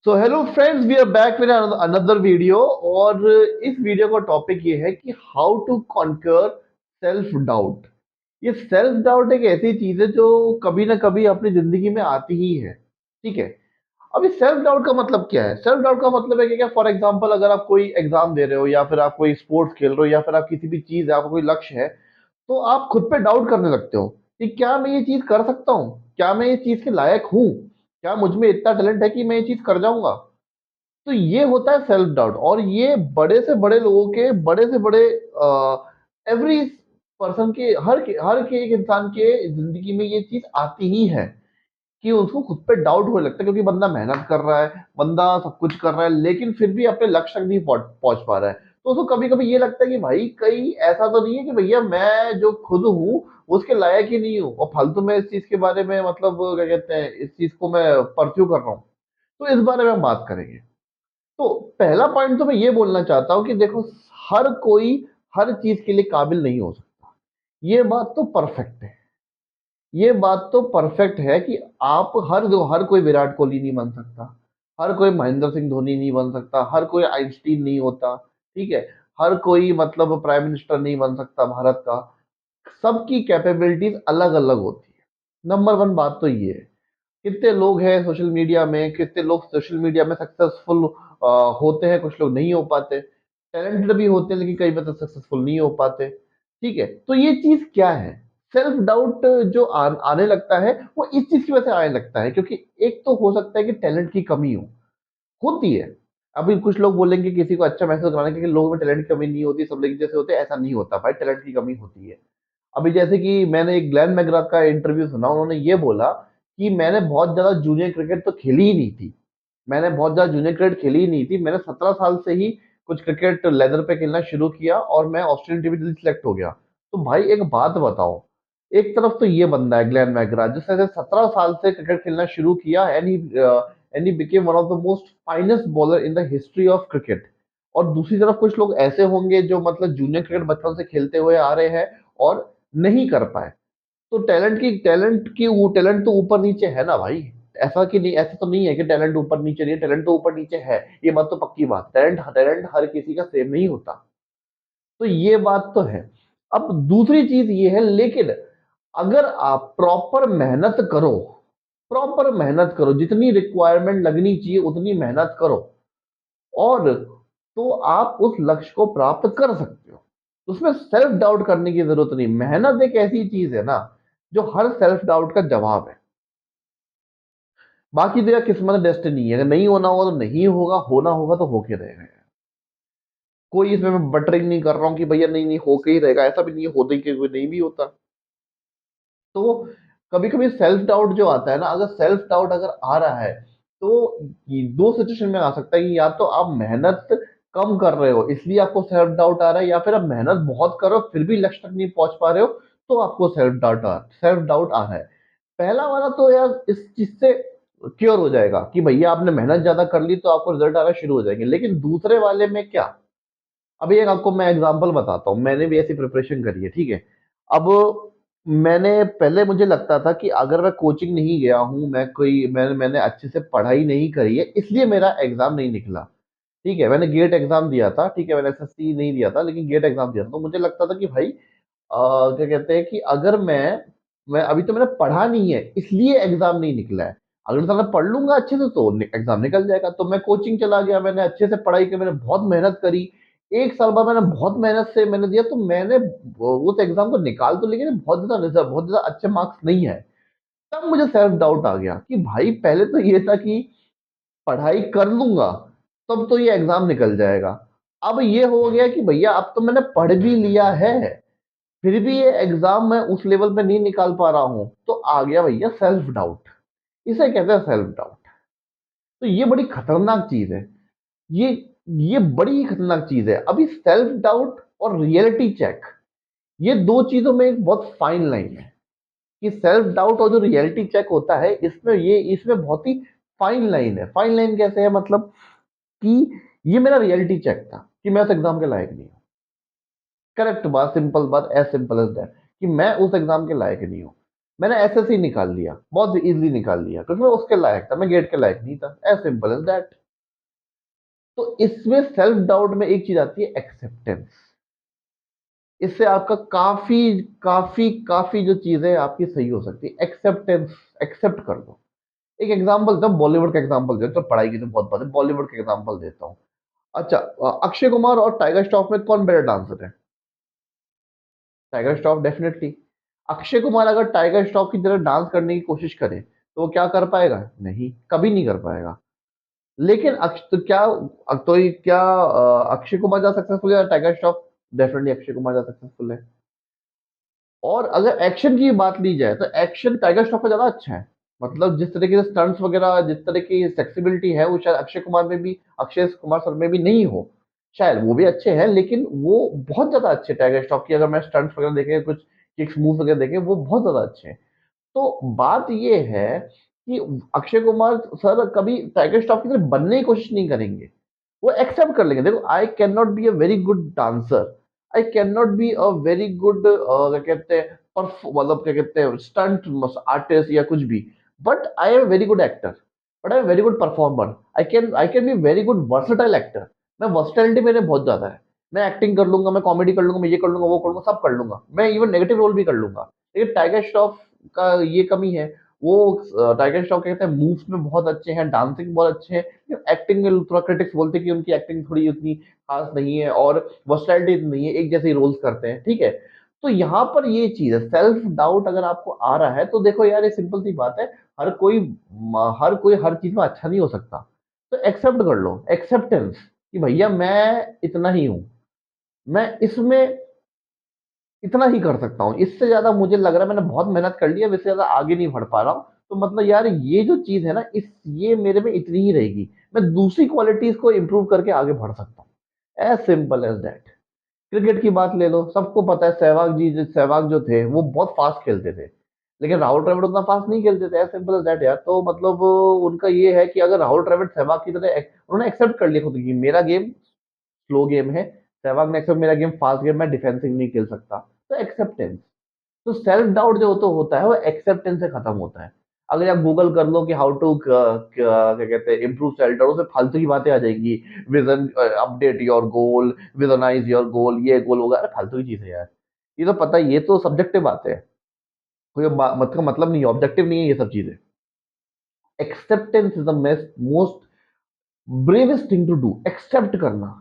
So hello friends, we are back with another video. और इस वीडियो का टॉपिक ये है कि how to conquer self doubt. ये सेल्फ डाउट एक ऐसी चीज है जो कभी ना कभी अपनी जिंदगी में आती ही है। ठीक है। अभी सेल्फ डाउट का मतलब क्या है? सेल्फ डाउट का मतलब है कि क्या, फॉर एग्जांपल, अगर आप कोई एग्जाम दे रहे हो या फिर आप कोई स्पोर्ट्स खेल रहे हो या फिर आप किसी भी चीज है, आपका कोई लक्ष्य है, तो आप खुद पे डाउट करने लगते हो कि क्या मैं ये चीज कर सकता हूँ, क्या मैं ये चीज के लायक हूँ, क्या मुझ में इतना टैलेंट है कि मैं ये चीज कर जाऊंगा। तो ये होता है सेल्फ डाउट। और ये बड़े से बड़े लोगों के, बड़े से बड़े एवरी पर्सन के, हर के एक इंसान के जिंदगी में ये चीज आती ही है कि उसको खुद पे डाउट होने लगता है, क्योंकि बंदा मेहनत कर रहा है, बंदा सब कुछ कर रहा है, लेकिन फिर भी अपने लक्ष्य तक नहीं पहुंच पा रहा है। तो उसको कभी कभी ये लगता है कि भाई कहीं ऐसा तो नहीं है कि भैया मैं जो खुद हूँ उसके लायक ही नहीं हूँ, और फालतू में इस चीज के बारे में, मतलब क्या कहते हैं, इस चीज को मैं परस्यू कर रहा हूँ। तो इस बारे में हम बात करेंगे। तो पहला पॉइंट तो मैं ये बोलना चाहता हूँ कि देखो, हर कोई हर चीज के लिए काबिल नहीं हो सकता। ये बात तो परफेक्ट है। ये बात तो परफेक्ट है कि आप हर कोई विराट कोहली नहीं बन सकता, हर कोई महेंद्र सिंह धोनी नहीं बन सकता, हर कोई आइंस्टीन नहीं होता। ठीक है। हर कोई मतलब प्राइम मिनिस्टर नहीं बन सकता भारत का। सबकी कैपेबिलिटीज अलग अलग होती है। नंबर वन बात तो ये है। कितने लोग हैं सोशल मीडिया में, कितने लोग सोशल मीडिया में सक्सेसफुल होते हैं, कुछ लोग नहीं हो पाते। टैलेंटेड भी होते हैं लेकिन कई बार सक्सेसफुल नहीं हो पाते। ठीक है। तो ये चीज क्या है? सेल्फ डाउट जो आने लगता है वो इस चीज की वजह से आने लगता है, क्योंकि एक तो हो सकता है कि टैलेंट की कमी होती है। अभी कुछ लोग बोलेंगे किसी को अच्छा महसूस कराने के, लोगों में टैलेंट की कमी नहीं होती, सब लोग जैसे होते हैं, ऐसा नहीं होता भाई, टैलेंट की कमी होती है। अभी जैसे कि मैंने एक ग्लेन मैकग्रा का इंटरव्यू सुना, उन्होंने ये बोला कि मैंने बहुत ज्यादा जूनियर क्रिकेट तो खेली ही नहीं थी। मैंने बहुत ज्यादा जूनियर क्रिकेट खेली ही नहीं थी। मैंने 17 साल से ही कुछ क्रिकेट लेदर पे खेलना शुरू किया और मैं ऑस्ट्रेलियन टीम में जल्दी सिलेक्ट हो गया। तो भाई एक बात बताओ, एक तरफ तो ये बंदा है ग्लेन मैकग्रा, जिसने 17 साल से क्रिकेट खेलना शुरू किया, and he became one of the most finest bowler in the history of cricket. और दूसरी तरफ कुछ लोग ऐसे होंगे जो मतलब जूनियर क्रिकेट बचपन से खेलते हुए आ रहे हैं और नहीं कर पाए। तो टैलेंट तो ऊपर नीचे है ना भाई। ऐसा कि नहीं, ऐसा तो नहीं है कि टैलेंट ऊपर नीचे नहीं है, टैलेंट तो ऊपर नीचे है। ये बात तो पक्की बात, टैलेंट टैलेंट हर किसी का सेम नहीं होता। तो ये बात तो है। अब दूसरी चीज ये है, लेकिन अगर आप प्रॉपर मेहनत करो, जितनी रिक्वायरमेंट लगनी चाहिए उतनी मेहनत करो, और तो आप उस लक्ष्य को प्राप्त कर सकते हो। उसमें सेल्फ डाउट करने की जरूरत नहीं। मेहनत एक ऐसी चीज है ना जो हर सेल्फ डाउट का जवाब है। बाकी तो यार किस्मत डेस्टिनी है, अगर नहीं होना होगा तो नहीं होगा, होना होगा तो होके रहेगा यार। कोई इसमें मैं बटरिंग नहीं कर रहा हूँ कि भैया नहीं नहीं होके ही रहेगा, ऐसा भी नहीं है, होते ही कोई नहीं भी होता। तो कभी कभी सेल्फ डाउट जो आता है ना, अगर सेल्फ डाउट अगर आ रहा है, तो ये दो सिचुएशन में आ सकता है कि या तो आप मेहनत कम कर रहे हो इसलिए आपको सेल्फ डाउट आ रहा है, या फिर आप मेहनत बहुत कर रहे हो फिर भी लक्ष्य तक नहीं पहुंच पा रहे हो, तो आपको सेल्फ डाउट आ रहा है। पहला वाला तो यार इस चीज से क्योर हो जाएगा कि भैया आपने मेहनत ज्यादा कर ली तो आपको रिजल्ट आना शुरू हो जाएंगे। लेकिन दूसरे वाले में क्या? अभी एक आपको मैं एग्जांपल बताता हूँ, मैंने भी ऐसी प्रिपरेशन करी है। ठीक है। अब मैंने पहले मुझे लगता था कि अगर मैं कोचिंग नहीं गया हूँ, मैंने अच्छे से पढ़ाई नहीं करी है, इसलिए मेरा एग्जाम नहीं निकला। ठीक है। मैंने गेट एग्जाम दिया था, ठीक है, मैंने एसएससी नहीं दिया था लेकिन गेट एग्जाम दिया था। तो मुझे लगता था कि भाई क्या कहते हैं कि अगर मैं अभी तो मैंने पढ़ा नहीं है इसलिए एग्जाम नहीं निकला है। अगले साल मैं पढ़ लूंगा अच्छे से तो एग्जाम निकल जाएगा। तो मैं कोचिंग चला गया, मैंने अच्छे से पढ़ाई की, मैंने बहुत मेहनत करी। एक साल बाद मैंने बहुत मेहनत से मैंने दिया, तो मैंने उस एग्जाम को निकाल तो, लेकिन बहुत ज्यादा रिजल्ट, बहुत ज्यादा अच्छे मार्क्स नहीं है। तब मुझे सेल्फ डाउट आ गया कि भाई पहले तो ये था कि पढ़ाई कर लूंगा तब तो ये एग्जाम निकल जाएगा। अब ये हो गया कि भैया अब तो मैंने पढ़ भी लिया है, फिर भी ये एग्जाम मैं उस लेवल पे नहीं निकाल पा रहा हूं, तो आ गया भैया सेल्फ डाउट। इसे कहते हैं सेल्फ डाउट। तो ये बड़ी खतरनाक चीज है। ये ये बड़ी ही खतरनाक चीज है। अभी सेल्फ डाउट और रियलिटी चेक, ये दो चीजों में एक बहुत फाइन लाइन है। कि सेल्फ डाउट और जो रियलिटी चेक होता है, इसमें बहुत ही फाइन लाइन है। फाइन लाइन कैसे है? मतलब कि ये मेरा रियलिटी चेक था कि मैं उस एग्जाम के लायक नहीं हूँ। करेक्ट बात, सिंपल बात, एज सिंपल एज दैट, कि मैं उस एग्जाम के लायक नहीं हूँ। मैंने एसएससी निकाल लिया, बहुत इजीली निकाल लिया क्योंकि मैं उसके लायक था, मैं गेट के लायक नहीं था, एज सिंपल एज दैट। तो इसमें सेल्फ डाउट में एक चीज आती है, एक्सेप्टेंस। इससे आपका काफी काफी काफी जो चीजें आपकी सही हो सकती है, एक्सेप्टेंस। एक्सेप्ट कर दो। एक एग्जांपल देता हूँ, बॉलीवुड का एग्जांपल देता हूँ, पढ़ाई की तो बहुत बात है, बॉलीवुड का एग्जांपल देता हूँ। अच्छा, अक्षय कुमार और टाइगर श्रॉफ में कौन बेटर डांसर है? टाइगर श्रॉफ डेफिनेटली। अक्षय कुमार अगर टाइगर श्रॉफ की तरह डांस करने की कोशिश करे तो वो क्या कर पाएगा? नहीं, कभी नहीं कर पाएगा। लेकिन तो क्या, तो ये क्या अक्षय कुमार जा सक्सेसफुल है या टाइगर श्रॉफ? डेफिनेटली अक्षय कुमार जा सक्सेसफुल है। और अगर एक्शन की बात ली जाए तो एक्शन टाइगर श्रॉफ का ज्यादा अच्छा है। मतलब जिस तरीके से स्टंट्स वगैरह, जिस तरह की फ्लेक्सिबिलिटी है, वो शायद अक्षय कुमार में भी, अक्षय कुमार सर में भी नहीं हो। शायद वो भी अच्छे हैं लेकिन वो बहुत ज्यादा अच्छे टाइगर श्रॉफ की, अगर मैं स्टंट्स वगैरह देखे, कुछ किक्स मूव वगैरह देखे, वो बहुत ज्यादा अच्छे हैं। तो बात ये है कि अक्षय कुमार सर कभी टाइगर श्रॉफ की तरह बनने की कोशिश नहीं करेंगे। वो एक्सेप्ट कर लेंगे, देखो I can not be a very good dancer, I can not be a very good क्या कहते हैं, मतलब क्या कहते हैं, स्टंट आर्टिस्ट या कुछ भी, but I am very good actor, but I am very good performer. I can be very good versatile actor. मैं वर्सेटाइलिटी मेरे बहुत ज्यादा है। मैं एक्टिंग कर लूंगा, मैं कॉमेडी कर लूंगा, मैं ये कर लूंगा, वो कर लूंगा, सब कर लूंगा, मैं इवन नेगेटिव रोल भी कर लूंगा। लेकिन टाइगर श्रॉफ का ये कमी है, वो टाइगर श्रॉफ कहते हैं मूव्स में बहुत अच्छे हैं, डांसिंग बहुत अच्छे हैं, एक्टिंग में थोड़ा क्रिटिक्स बोलते हैं कि उनकी एक्टिंग थोड़ी उतनी खास नहीं है और वर्सटैलिटी नहीं है, एक जैसे ही रोल्स करते हैं, ठीक है। तो यहाँ पर ये चीज है, सेल्फ डाउट अगर आपको आ रहा है तो देखो यार, ये सिंपल सी बात है। हर कोई हर कोई हर चीज में अच्छा नहीं हो सकता। तो एक्सेप्ट कर लो, एक्सेप्टेंस, कि भैया मैं इतना ही हूं, मैं इसमें इतना ही कर सकता हूँ, इससे ज्यादा मुझे लग रहा है मैंने बहुत मेहनत कर ली है, इससे ज्यादा आगे नहीं बढ़ पा रहा हूँ। तो मतलब यार ये जो चीज है ना, इस ये मेरे में इतनी ही रहेगी, मैं दूसरी क्वालिटीज को इंप्रूव करके आगे बढ़ सकता हूँ, as simple as that. Cricket की बात ले लो, सबको पता है सहवाग जो थे वो बहुत फास्ट खेलते थे, लेकिन राहुल द्रविड़ उतना फास्ट नहीं खेलते थे, एज सिंपल एज दैट यार। तो मतलब उनका ये है कि अगर राहुल द्रविड़ सहवाग की तरह उन्होंने एक्सेप्ट कर लिया खुद की, मेरा गेम स्लो गेम है, सहवाग ने एक्सेप्ट, मेरा गेम फास्ट गेम, मैं डिफेंसिव नहीं खेल सकता। तो एक्सेप्टेंस। तो सेल्फ डाउट जो तो होता है वो एक्सेप्टेंस से खत्म होता है। अगर आप गूगल कर लो कि हाउ टू क्या कहते हैं इम्प्रूव सेल्फ डाउट, उसमें फालतू की बातें आ जाएंगी। Vision, update your goal, visionise your goal, ये गोल होगा, अरे फालतू की चीज है यार। ये तो पता है, ये तो सब्जेक्टिव बात है, कोई मतलब नहीं है, ऑब्जेक्टिव नहीं है ये सब चीजें। Acceptance is the most bravest thing to do, accept करना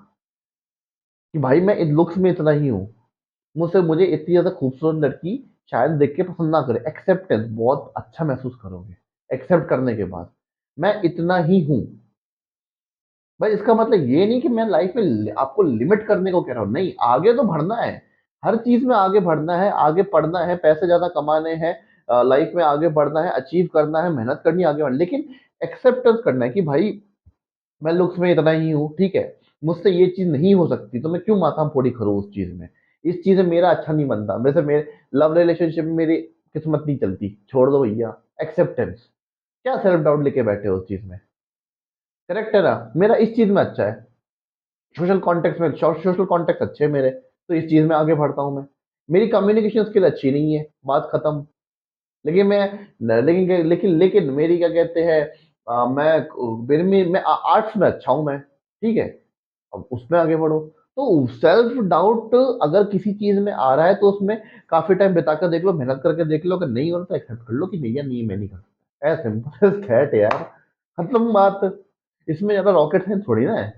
कि भाई मैं इन लुक्स में इतना ही हूँ, मुझसे मुझे इतनी ज्यादा खूबसूरत लड़की शायद देख के पसंद ना करे। एक्सेप्टेंस, बहुत अच्छा महसूस करोगे एक्सेप्ट करने के बाद, मैं इतना ही हूं। भाई इसका मतलब ये नहीं कि मैं लाइफ में आपको लिमिट करने को कह रहा हूँ, नहीं, आगे तो बढ़ना है। हर चीज में आगे बढ़ना है, आगे पढ़ना है, पैसे ज्यादा कमाने हैं, लाइफ में आगे बढ़ना है, अचीव करना है, मेहनत करनी है, आगे बढ़ना, लेकिन एक्सेप्टेंस करना है कि भाई मैं लुक्स में इतना ही हूँ, ठीक है, मुझसे ये चीज नहीं हो सकती तो मैं क्यों माथा फोड़ी करूँ उस चीज में। इस चीज में मेरा अच्छा नहीं बनता, वैसे मेरे लव रिलेशनशिप में मेरी किस्मत नहीं चलती, छोड़ दो भैया। एक्सेप्टेंस। क्या सेल्फ डाउट लेके बैठे हो उस चीज में? करेक्ट है ना, मेरा इस चीज में अच्छा है, सोशल कॉन्टेक्ट अच्छे हैं मेरे, तो इस चीज में आगे बढ़ता हूँ मैं। मेरी कम्युनिकेशन स्किल अच्छी नहीं है, बात खत्म। लेकिन लेकिन मेरी क्या कहते हैं, मैं आर्ट्स में अच्छा हूँ मैं, ठीक है, अब उसमें आगे बढ़ो। तो सेल्फ डाउट अगर किसी चीज में आ रहा है तो उसमें काफी टाइम बिताकर देख लो, मेहनत करके देख लो, अगर नहीं हो रहा तो एक्सेप्ट कर लो कि भैया नहीं, मैं नहीं कर सकता, एज सिंपल एज दैट यार, खत्म बात। इसमें ज्यादा रॉकेट साइंस थोड़ी ना है।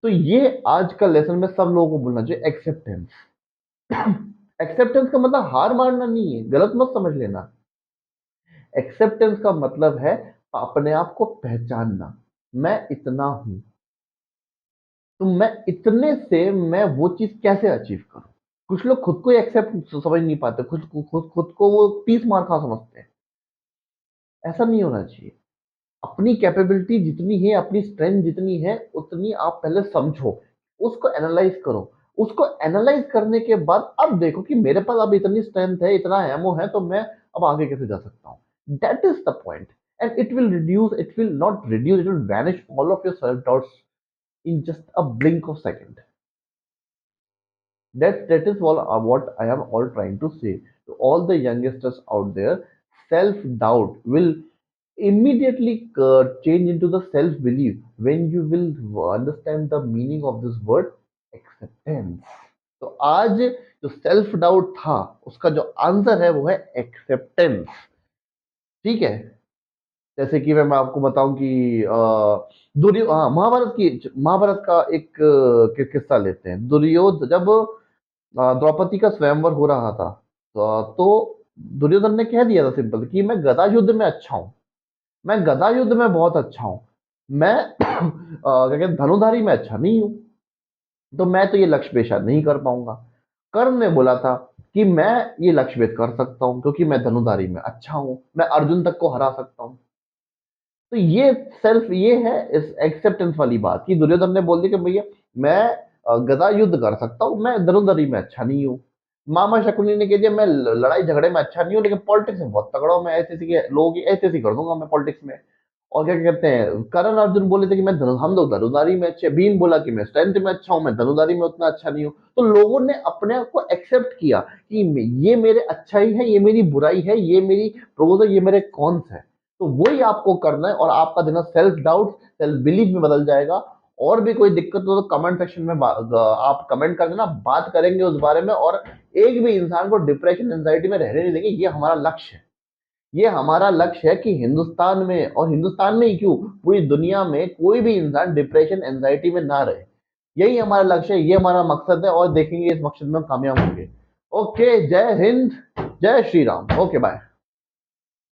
तो ये आज का लेसन में सब लोगों को बोलना चाहिए, एक्सेप्टेंस। एक्सेप्टेंस का मतलब हार मानना नहीं है, गलत मत समझ लेना। एक्सेप्टेंस का मतलब है अपने आप को पहचानना, मैं इतना हूं, तो मैं इतने से मैं वो चीज कैसे अचीव करूं। कुछ लोग खुद को एक्सेप्ट समझ नहीं पाते, खुद को वो 30 मार खा समझते हैं। ऐसा नहीं होना चाहिए। अपनी कैपेबिलिटी जितनी है, अपनी स्ट्रेंथ जितनी है, उतनी आप पहले समझो, उसको एनालाइज करो। उसको एनालाइज करने के बाद अब देखो कि मेरे पास अब इतनी स्ट्रेंथ है, इतना एमओ है, तो मैं अब आगे कैसे जा सकता हूँ। That is the point. And it will not reduce, it will vanish all of your self doubts in just a blink of second. That is all what I am all trying to say to all the youngsters out there. Self doubt will immediately change into the self belief when you will understand the meaning of this word acceptance. तो आज जो self doubt था उसका जो answer है वो है acceptance. ठीक है। जैसे कि मैं आपको बताऊं कि दुर्यो हाँ महाभारत का एक किस्सा लेते हैं। दुर्योधन जब द्रौपदी का स्वयंवर हो रहा था तो दुर्योधन ने कह दिया था सिंपल कि मैं गदा युद्ध में अच्छा हूँ, मैं गदा युद्ध में बहुत अच्छा हूँ, मैं क्या कहते हैं, धनुधारी में अच्छा नहीं हूँ, तो मैं तो ये लक्ष्य पेशा नहीं कर पाऊंगा। कर्ण ने बोला था कि मैं ये लक्ष्य भेद कर सकता हूँ क्योंकि मैं धनुधारी में अच्छा हूँ, मैं अर्जुन तक को हरा सकता हूँ। तो ये है इस एक्सेप्टेंस वाली बात कि दुर्योधन ने बोल दिया कि भैया मैं गदा युद्ध कर सकता हूँ, मैं धनुर्धरी में अच्छा नहीं हूँ। मामा शकुनी ने कह दिया मैं लड़ाई झगड़े में अच्छा नहीं हूँ लेकिन पॉलिटिक्स में बहुत तगड़ा हूँ, मैं ऐसे ऐसे के लोगों की ऐसे ऐसे कर दूंगा मैं पॉलिटिक्स में। और क्या कहते हैं, करण अर्जुन बोले थे कि हम लोग धनुधारी में अच्छे, भीम बोला कि मैं स्ट्रेंथ में अच्छा हूँ, मैं धनुधारी में उतना अच्छा नहीं हूँ। तो लोगों ने अपने आप को एक्सेप्ट किया कि ये मेरे अच्छाई है, ये मेरी बुराई है, ये मेरी प्रोज है, ये मेरे कॉन्स है। तो वही आपको करना है और आपका देना सेल्फ डाउट सेल्फ बिलीफ में बदल जाएगा। और भी कोई दिक्कत हो तो कमेंट सेक्शन में आप कमेंट कर देना, बात करेंगे उस बारे में। और एक भी इंसान को डिप्रेशन एंजाइटी में रहने नहीं देंगे, ये हमारा लक्ष्य है। ये हमारा लक्ष्य है कि हिंदुस्तान में, और हिंदुस्तान में ही क्यों, पूरी दुनिया में कोई भी इंसान डिप्रेशन एंजाइटी में ना रहे। यही हमारा लक्ष्य है, ये हमारा मकसद है और देखेंगे इस मकसद में हम कामयाब होंगे। ओके, जय हिंद, जय श्री राम। Okay, bye.